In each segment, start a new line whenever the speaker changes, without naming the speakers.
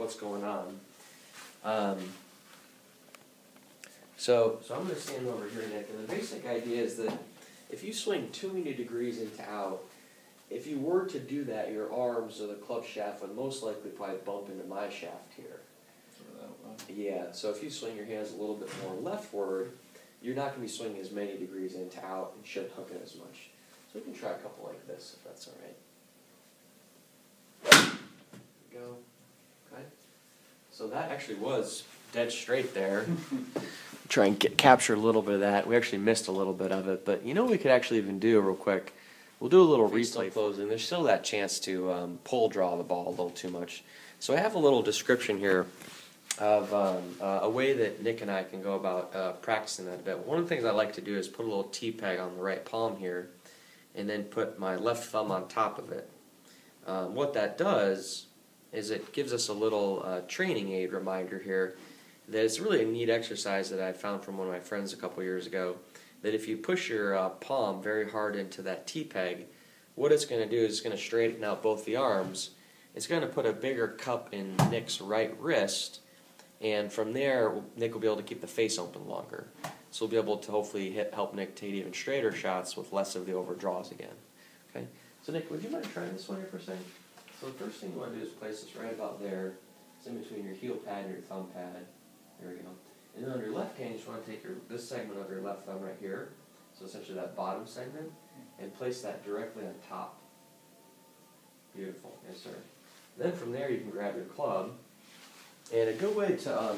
what's going on. So I'm going to stand over here, Nick, and the basic idea is that if you swing too many degrees into out, if you were to do that, your arms or the club shaft would most likely probably bump into my shaft here. Yeah, so if you swing your hands a little bit more leftward, you're not going to be swinging as many degrees into out and shouldn't hook it as much. So we can try a couple like this, if that's all right. There we go. Okay. So that actually was dead straight there. Try and capture a little bit of that. We actually missed a little bit of it, but you know what we could actually even do real quick? We'll do a little replay closing. There's still that chance to pull draw the ball a little too much. So I have a little description here of a way that Nick and I can go about practicing that a bit. One of the things I like to do is put a little T-peg on the right palm here and then put my left thumb on top of it. What that does is it gives us a little training aid reminder here that it's really a neat exercise that I found from one of my friends a couple years ago, that if you push your palm very hard into that T-peg, what it's going to do is it's going to straighten out both the arms. It's going to put a bigger cup in Nick's right wrist, and from there, Nick will be able to keep the face open longer. So we'll be able to hopefully help Nick take even straighter shots with less of the overdraws again. Okay. So Nick, would you mind trying this one here for a second? So the first thing you want to do is place this right about there. It's in between your heel pad and your thumb pad. There we go. And then on your left hand, you just want to take this segment of your left thumb right here, so essentially that bottom segment, and place that directly on top. Beautiful. Yes, sir. Then from there, you can grab your club. And a good way to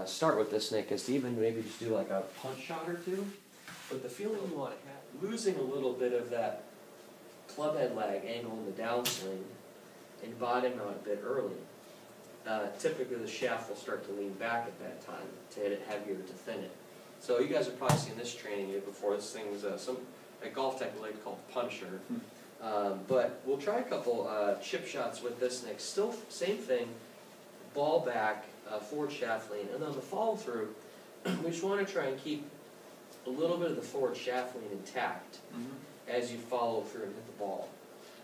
start with this, Nick, is to even maybe just do like a punch shot or two. But the feeling you want to have, losing a little bit of that club head lag angle in the downswing and bottoming on a bit early. Typically the shaft will start to lean back at that time to hit it heavier to thin it. So you guys have probably seen this training aid before. This thing's a golf tech like called puncher. But we'll try a couple chip shots with this, Nick. Still same thing, ball back, forward shaft lean, and on the follow through, we just want to try and keep a little bit of the forward shaft lean intact as you follow through and hit the ball.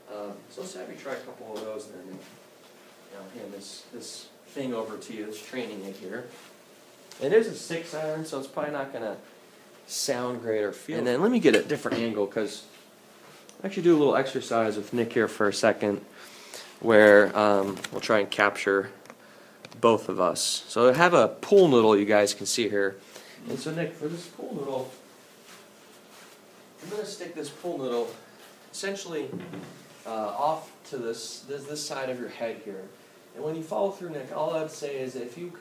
So let's have you try a couple of those and then hand this thing over to you, this training aid here. It is a 6-iron, so it's probably not going to sound great or feel. And then let me get a different angle, because I actually do a little exercise with Nick here for a second where we'll try and capture both of us. So I have a pool noodle you guys can see here. And so Nick, for this pool noodle, I'm going to stick this pool noodle essentially off to this side of your head here. And when you follow through, Nick, all I would say is if you could